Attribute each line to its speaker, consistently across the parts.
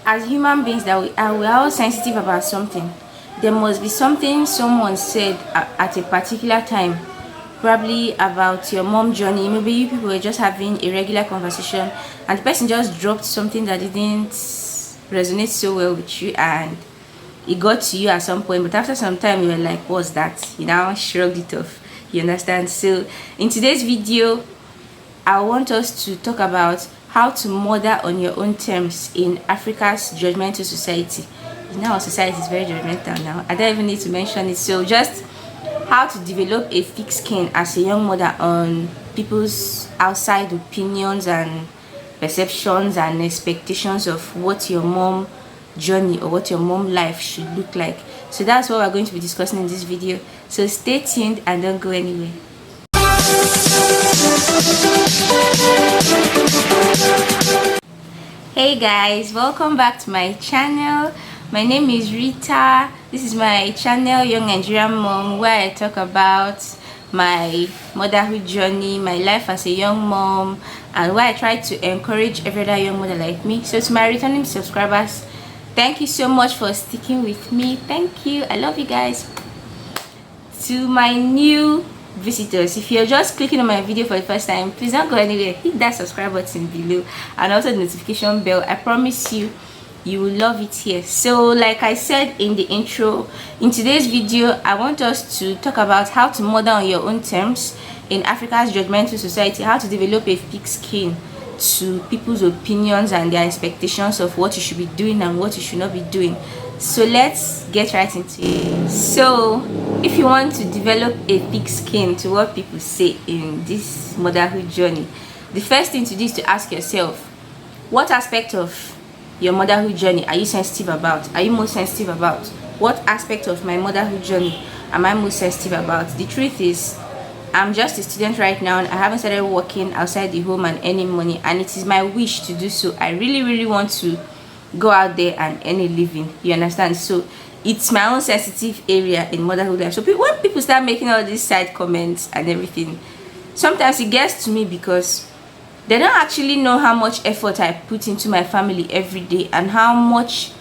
Speaker 1: as human beings that we're all sensitive about something. There must be something someone said at a particular time, probably about your mom journey. Maybe you people were just having a regular conversation and the person just dropped something that didn't resonate so well with you, and it got to you at some point, but after some time you were like, what's that? You now shrugged it off. You understand? So in today's video, I want us to talk about how to murder on your own terms in Africa's judgmental society. Now our society is very judgmental now. I don't even need to mention it. So just how to develop a thick skin as a young mother on people's outside opinions and perceptions and expectations of what your mom journey or what your mom life should look like. So that's what we're going to be discussing in this video. So stay tuned and don't go anywhere. Hey guys, welcome back to my channel. My name is Rita. This is my channel, Young Nigerian Mom, where I talk about my motherhood journey, my life as a young mom, and where I try to encourage every other young mother like me. So to my returning subscribers, thank you so much for sticking with me. Thank you. I love you guys. To my new visitors, if you're just clicking on my video for the first time, please don't go anywhere. Hit that subscribe button below and also the notification bell. I promise you will love it here. So like I said in the intro, in today's video I want us to talk about how to murder on your own terms in Africa's judgmental society, how to develop a thick skin to people's opinions and their expectations of what you should be doing and what you should not be doing. So let's get right into it. So if you want to develop a thick skin to what people say in this motherhood journey, the first thing to do is to ask yourself, what aspect of your motherhood journey are you sensitive about? Are you most sensitive about? What aspect of my motherhood journey am I most sensitive about? The truth is, I'm just a student right now and I haven't started working outside the home and earning money, and it is my wish to do so. I really want to go out there and earn a living. You understand? So it's my own sensitive area in motherhood life. So when people start making all these side comments and everything, sometimes it gets to me because they don't actually know how much effort I put into my family every day and how much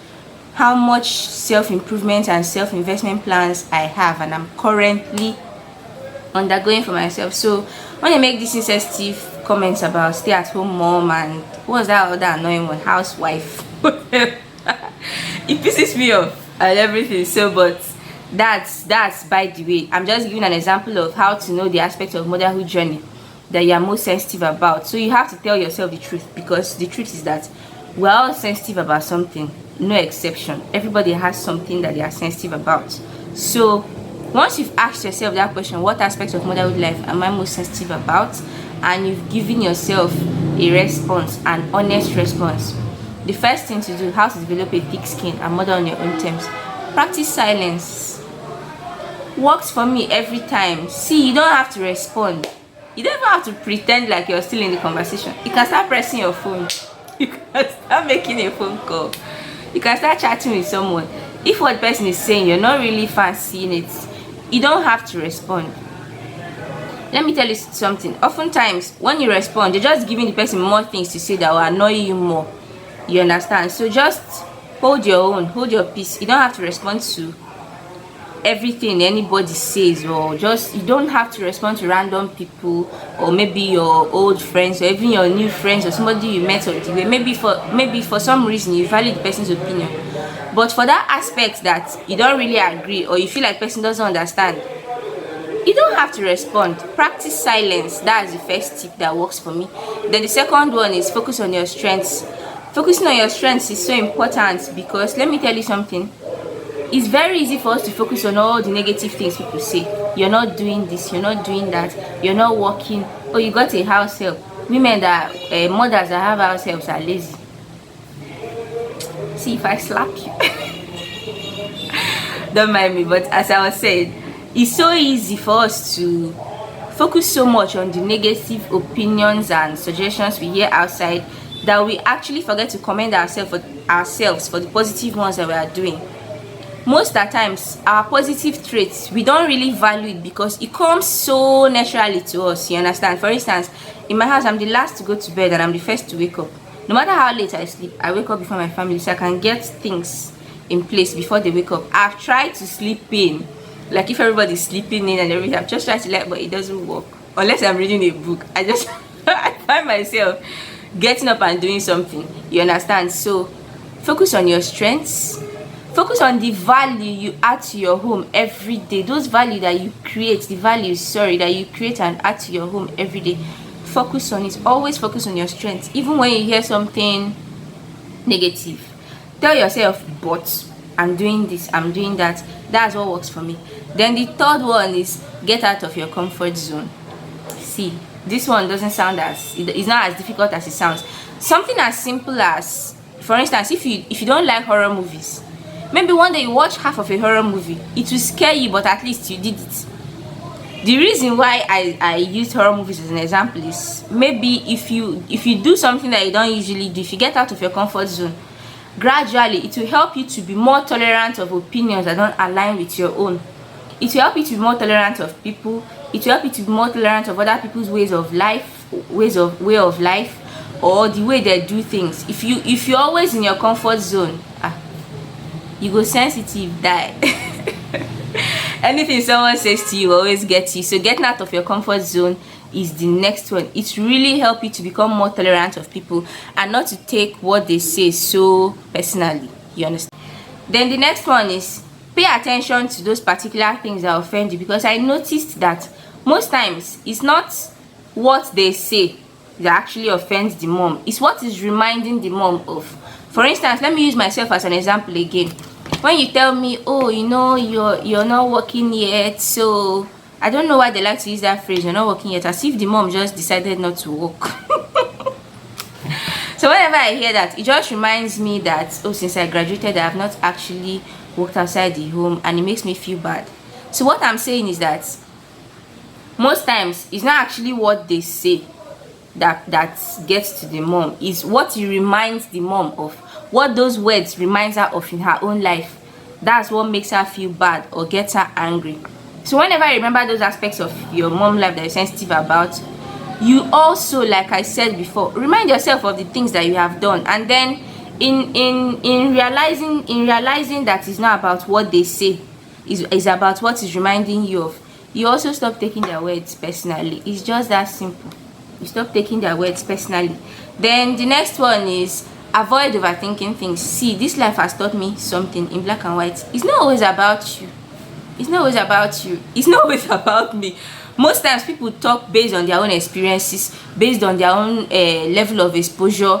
Speaker 1: self-improvement and self-investment plans I have and I'm currently undergoing for myself. So when they make these insensitive comments about stay-at-home mom and what's that other annoying one, housewife, it pisses me off and everything. So but that's by the way. I'm just giving an example of how to know the aspect of motherhood journey that you are most sensitive about. So you have to tell yourself the truth, because the truth is that we're all sensitive about something, no exception. Everybody has something that they are sensitive about. So once you've asked yourself that question, what aspect of motherhood life am I most sensitive about, and you've given yourself a response, an honest response, the first thing to do, how to develop a thick skin and mother on your own terms, practice silence. Works for me every time. See, you don't have to respond. You don't even have to pretend like you're still in the conversation. You can start pressing your phone. You can start making a phone call. You can start chatting with someone. If what the person is saying you're not really fancying it, you don't have to respond. Let me tell you something. Oftentimes when you respond, you're just giving the person more things to say that will annoy you more. You understand? So just hold your own, hold your peace. You don't have to respond to everything anybody says, or just you don't have to respond to random people or maybe your old friends or even your new friends or somebody you met on the way. Maybe for some reason you value the person's opinion, but for that aspect that you don't really agree or you feel like person doesn't understand, you don't have to respond. Practice silence. That's the first tip that works for me. Then the second one is focus on your strengths. Focusing on your strengths is so important, because let me tell you something, it's very easy for us to focus on all the negative things people say. You're not doing this, you're not doing that, you're not working, oh, you got a house help. Women that mothers that have house helps are lazy. See if I slap you. Don't mind me, but as I was saying, it's so easy for us to focus so much on the negative opinions and suggestions we hear outside that we actually forget to commend ourselves for the positive ones that we are doing. Most of the times our positive traits, we don't really value it because it comes so naturally to us. You understand? For instance, in my house, I'm the last to go to bed and I'm the first to wake up. No matter how late I sleep, I wake up before my family so I can get things in place before they wake up. I've tried to sleep in, like if everybody's sleeping in and everything, I've just tried to let, but it doesn't work. Unless I'm reading a book, I just I find myself getting up and doing something. You understand? So focus on your strengths. Focus on the value you add to your home every day. Those value that you create, the values, sorry, that you create and add to your home every day. Focus on it. Always focus on your strengths. Even when you hear something negative, tell yourself, but I'm doing this, I'm doing that. That's what works for me. Then the third one is get out of your comfort zone. See, this one doesn't sound as, it's not as difficult as it sounds. Something as simple as, for instance, if you don't like horror movies, maybe one day you watch half of a horror movie, it will scare you, but at least you did it. The reason why I use horror movies as an example is, maybe if you do something that you don't usually do, if you get out of your comfort zone, gradually it will help you to be more tolerant of opinions that don't align with your own. It will help you to be more tolerant of people. It will help you to be more tolerant of other people's way of life, or the way they do things. If you're always in your comfort zone, you go sensitive, die. Anything someone says to you always gets you. So getting out of your comfort zone is the next one. It really helps you to become more tolerant of people and not to take what they say so personally. You understand? Then the next one is pay attention to those particular things that offend you, because I noticed that most times it's not what they say that actually offends the mom. It's what is reminding the mom of. For instance, let me use myself as an example again. When you tell me, oh, you know, you're not working yet, so I don't know why they like to use that phrase, you're not working yet, as if the mom just decided not to work. So whenever I hear that, it just reminds me that, oh, since I graduated, I have not actually worked outside the home, and it makes me feel bad. So what I'm saying is that most times it's not actually what they say that gets to the mom, is what it reminds the mom of, what those words reminds her of in her own life. That's what makes her feel bad or gets her angry. So whenever you remember those aspects of your mom life that you're sensitive about, you also, like I said before, remind yourself of the things that you have done, and then in realizing that it's not about what they say, is about what is reminding you of, you also stop taking their words personally. It's just that simple. You stop taking their words personally. Then the next one is avoid overthinking things. See, this life has taught me something in black and white. It's not always about you. It's not always about you. It's not always about me. Most times people talk based on their own experiences, based on their own level of exposure,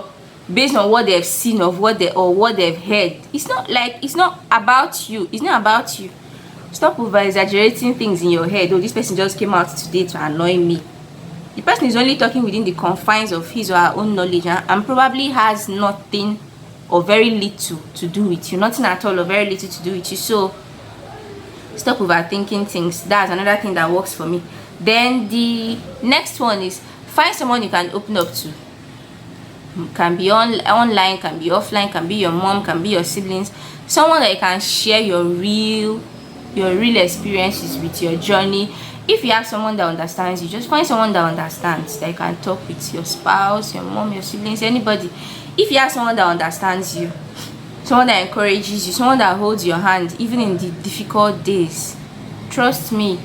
Speaker 1: based on what they've seen of what they've heard. It's not about you. It's not about you. Stop over exaggerating things in your head. Oh, this person just came out today to annoy me. The person is only talking within the confines of his or her own knowledge, and probably has nothing or very little to do with you. Nothing at all or very little to do with you. So stop overthinking things. That's another thing that works for me. Then the next one is find someone you can open up to. Can be online, can be offline, can be your mom, can be your siblings. Someone that you can share your real experiences with, your journey. If you have someone that understands you, just find someone that understands, that you can talk with, your spouse, your mom, your siblings, anybody. If you have someone that understands you, someone that encourages you, someone that holds your hand even in the difficult days, trust me,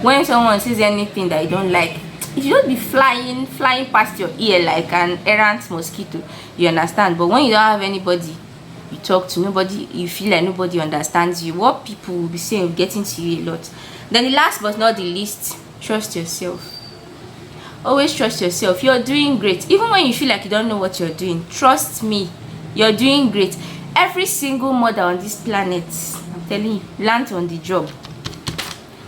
Speaker 1: when someone says anything that you don't like, if you don't be flying past your ear like an errant mosquito, you understand. But when you don't have anybody you talk to, nobody, you feel like nobody understands you, what people will be saying will get into you a lot. Then the last but not the least, trust yourself. Always trust yourself. You're doing great. Even when you feel like you don't know what you're doing, trust me, you're doing great. Every single mother on this planet, I'm telling you, learned on the job.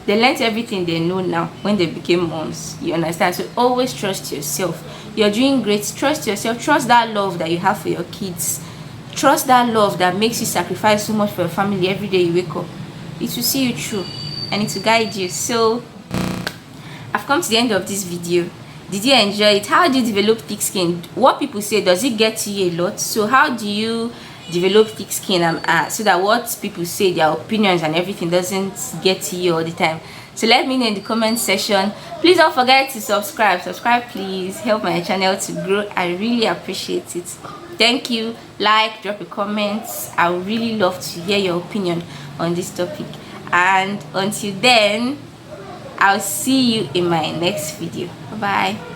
Speaker 1: They learned everything they know now when they became moms. You understand? So always trust yourself. You're doing great. Trust yourself. Trust that love that you have for your kids. Trust that love that makes you sacrifice so much for your family every day you wake up. It will see you through and it will guide you. So I've come to the end of this video. Did you enjoy it? How do you develop thick skin? What people say, does it get to you a lot? So how do you develop thick skin so that what people say, their opinions and everything, doesn't get to you all the time? So let me know in the comment section. Please don't forget to subscribe please, help my channel to grow. I really appreciate it. Thank you. Like, drop a comment. I would really love to hear your opinion on this topic. And until then, I'll see you in my next video. Bye bye.